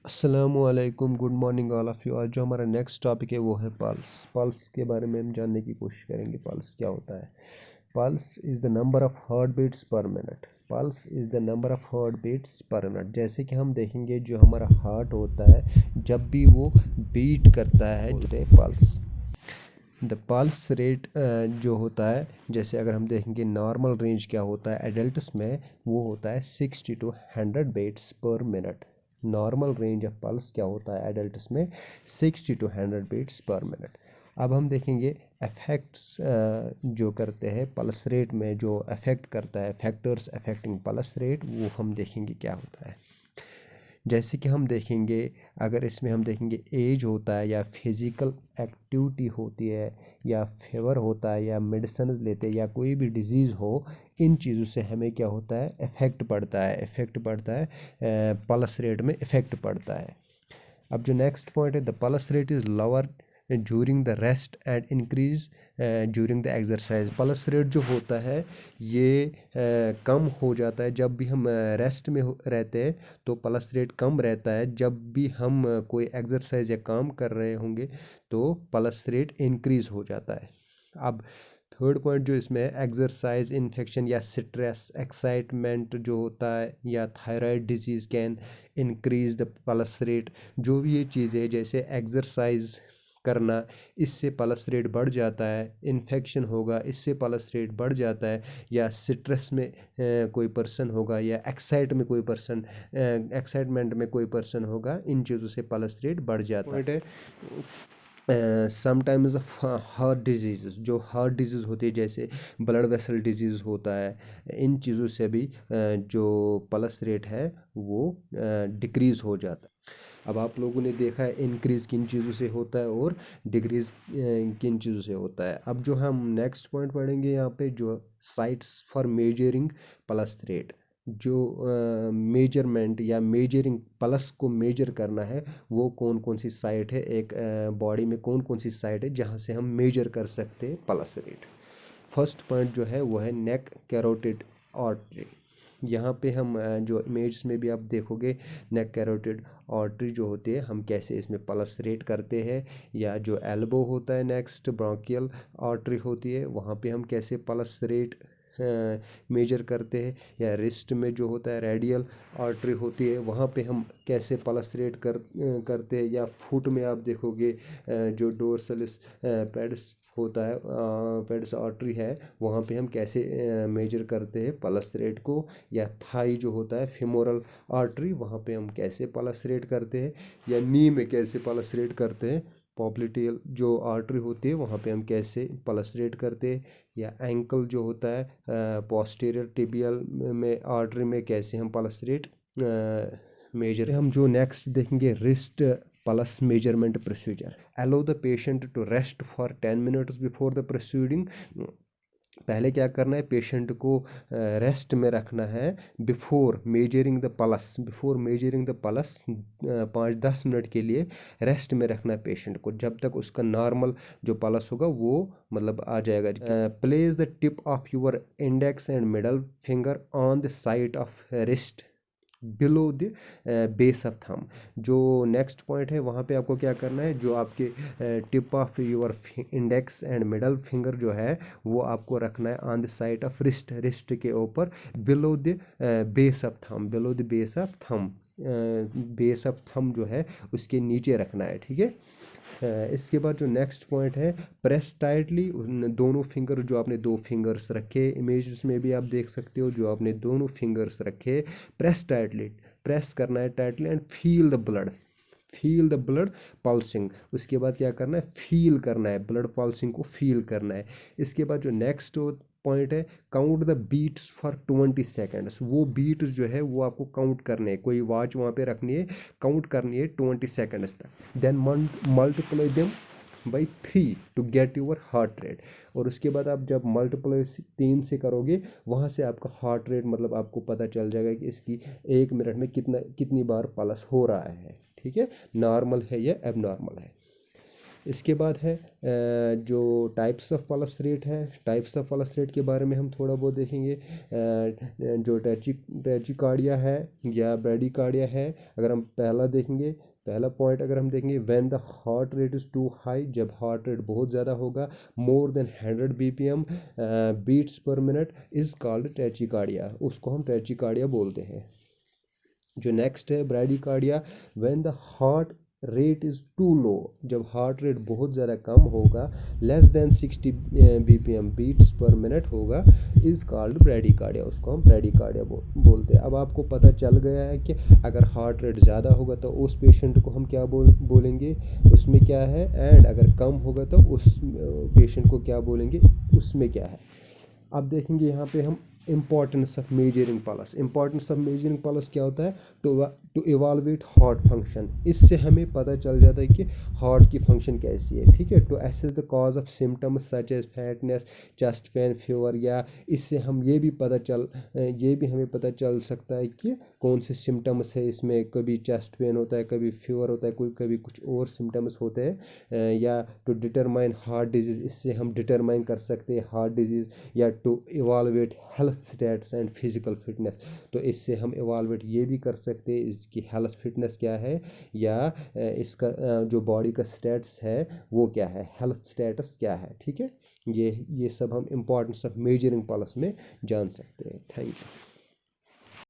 अस्सलामुअलैकुम, good morning all of you. आज जो हमारा नेक्स्ट टॉपिक है वो है पल्स के बारे में हम जानने की कोशिश करेंगे। पल्स क्या होता है? Pulse is the number of heart beats per minute. Pulse is the number of heart beats per minute. जैसे कि हम देखेंगे जो हमारा हार्ट होता है जब भी वो बीट करता है बोलते हैं पल्स। द पल्स रेट जो होता है, जैसे अगर हम देखेंगे नॉर्मल रेंज क्या होता है एडल्ट्स में, वो होता है 60 to 100 beats per minute. Normal range of pulse क्या होता है एडल्ट्स में? 60 to 100 बीट्स पर मिनट। अब हम देखेंगे अफेक्ट्स जो करते हैं पल्स रेट में, जो अफेक्ट करता है फैक्टर्स अफेक्टिंग पल्स रेट, वो हम देखेंगे क्या होता है। जैसे कि हम देखेंगे, अगर इसमें हम देखेंगे एज होता है या फिज़िकल एक्टिविटी होती है या फीवर होता है या मेडिसिन लेते हैं या कोई भी डिजीज़ हो, इन चीज़ों से हमें क्या होता है? इफ़ेक्ट पड़ता है पल्स रेट में इफ़ेक्ट पड़ता है। अब जो नेक्स्ट पॉइंट है, the pulse rate is lower during the rest and increase during the exercise. Pulse rate जो होता है ये कम हो जाता है जब भी हम रेस्ट में रहते हैं, तो पल्स रेट कम रहता है। जब भी हम कोई एक्सरसाइज या काम कर रहे होंगे तो पल्स रेट इंक्रीज हो जाता है। अब थर्ड पॉइंट जो इसमें है, एक्सरसाइज, इन्फेक्शन या स्ट्रेस, एक्साइटमेंट जो होता है या thyroid disease can increase the pulse rate. जो भी ये चीज़ें है, जैसे एक्सरसाइज करना, इससे पल्स रेट बढ़ जाता है। इन्फेक्शन होगा, इससे पल्स रेट बढ़ जाता है। या स्ट्रेस में कोई पर्सन होगा या एक्साइटमेंट में कोई पर्सन होगा, इन चीज़ों से पल्स रेट बढ़ जाता है। समटाइम्स हार्ट डिजीज़, जो हार्ट डिजीज़ होती है जैसे ब्लड वेसल डिजीज़ होता है, इन चीज़ों से भी जो पल्स रेट है वो डिक्रीज़ हो जाता है। अब आप लोगों ने देखा है इंक्रीज़ किन चीज़ों से होता है और डिक्रीज़ किन चीज़ों से होता है। अब जो हम नेक्स्ट पॉइंट पढ़ेंगे यहाँ पे, जो sites for measuring pulse rate, जो मेजरमेंट या मेजरिंग पल्स को मेजर करना है, वो कौन कौन सी साइट है, एक बॉडी में कौन कौन सी साइट है जहाँ से हम मेजर कर सकते हैं पल्स रेट। फर्स्ट पॉइंट जो है वो है नेक कैरोटिड आर्टरी। यहाँ पे हम जो इमेज में भी आप देखोगे, नेक कैरोटिड आर्टरी जो होती है, हम कैसे इसमें पल्स रेट करते हैं। या जो एल्बो होता है, नेक्स्ट ब्रोंकियल आर्टरी होती है, वहाँ पे हम कैसे पल्स रेट मेजर करते हैं। या रिस्ट में जो होता है रेडियल आर्टरी होती है, वहाँ पे हम कैसे पल्स रेट करते हैं। या फुट में आप देखोगे जो डोर्सलिस पेडिस होता है, पेडिस आर्टरी है, वहाँ पे हम कैसे मेजर करते हैं पल्स रेट को। या थाई जो होता है फेमोरल आर्टरी, वहाँ पे हम कैसे पल्स रेट करते हैं। या नी में कैसे पल्स रेट करते हैं। पॉप्लिटियल जो आर्टरी होती है, वहाँ पे हम कैसे पल्स रेट करते हैं। या एंकल जो होता है पोस्टीरियर टिबियल में आर्टरी में कैसे हम पल्स रेट मेजर। हम जो नेक्स्ट देखेंगे, wrist pulse measurement procedure. Allow the patient to rest for 10 minutes before the proceeding. पहले क्या करना है, पेशेंट को रेस्ट में रखना है before measuring the pulse 5-10 minute के लिए रेस्ट में रखना है पेशेंट को, जब तक उसका नॉर्मल जो पल्स होगा वो मतलब आ जाएगा। Place the tip of your index and middle finger on the side of wrist below the base of thumb. जो नेक्स्ट पॉइंट है, वहाँ पे आपको क्या करना है, जो आपके tip of your index and middle finger जो है, वो आपको रखना है on the side of wrist के ऊपर, below the base of thumb, base of thumb जो है उसके नीचे रखना है, ठीक है। इसके बाद जो नेक्स्ट पॉइंट है, प्रेस टाइटली। दोनों फिंगर जो आपने दो फिंगर्स रखे, इमेज में भी आप देख सकते हो, जो आपने दोनों फिंगर्स रखे, प्रेस टाइटली, प्रेस करना है tightly and feel the blood pulsing. उसके बाद क्या करना है, फील करना है, ब्लड पल्सिंग को फील करना है। इसके बाद जो नेक्स्ट पॉइंट है, count the beats for 20 seconds. वो बीट्स जो है वो आपको काउंट करने है, कोई वॉच वहाँ पे रखनी है, काउंट करनी है 20 सेकेंड्स तक। Then multiply them by 3 to get your heart rate. और उसके बाद आप जब मल्टीप्लाई 3 से करोगे, वहाँ से आपका हार्ट रेट मतलब आपको पता चल जाएगा कि इसकी 1 मिनट में कितनी बार पल्स हो रहा है, ठीक है, नॉर्मल है या एबनॉर्मल है। इसके बाद है जो टाइप्स ऑफ पल्स रेट है। टाइप्स ऑफ पल्स रेट के बारे में हम थोड़ा बहुत देखेंगे। जो टैचिकार्डिया है या ब्रैडीकार्डिया है, अगर हम पहला देखेंगे, पहला पॉइंट अगर हम देखेंगे, when the heart rate is too high, जब हार्ट रेट बहुत ज़्यादा होगा, more than 100 BPM beats per minute, is called tachycardia, उसको हम टैचिकार्डिया बोलते हैं। जो नेक्स्ट है bradycardia, when the heart rate is too low, जब हार्ट रेट बहुत ज़्यादा कम होगा, less than 60 BPM beats per minute होगा, इज़ कॉल्ड ब्रैडीकार्डिया, उसको हम ब्रैडीकार्डिया बोलते हैं। अब आपको पता चल गया है कि अगर हार्ट रेट ज़्यादा होगा तो उस पेशेंट को हम क्या बोलेंगे, उसमें क्या है, एंड अगर कम होगा तो उस पेशेंट को क्या बोलेंगे, उसमें क्या है। अब देखेंगे यहाँ पे हम importance of measuring pulse. Importance of measuring pulse क्या होता है, टू इवालुएट हार्ट फंक्शन। इससे हमें पता चल जाता है कि हार्ट की फंक्शन कैसी है, ठीक है। To assess the cause of symptoms such as fatness, chest pain, fever, या इससे हम ये भी हमें पता चल सकता है कि कौन से सिम्टम्स है इसमें, कभी चेस्ट पेन होता है, कभी फीवर होता है, कभी कुछ और सिम्टम्स होते हैं, या टू डिटरमाइन हार्ट डिजीज़, इससे हम डिटरमाइन कर सकते हैं हार्ट डिजीज़, या to evaluate health status and physical fitness, तो इससे हम इवालुएट ये भी कर सकते हैं इसकी हेल्थ फिटनेस क्या है, या इसका जो बॉडी का स्टेट्स है वो क्या है, हेल्थ स्टेटस क्या है, ठीक है। ये सब हम इम्पोर्टेंस ऑफ मेजरिंग पल्स में जान सकते हैं। Thank you.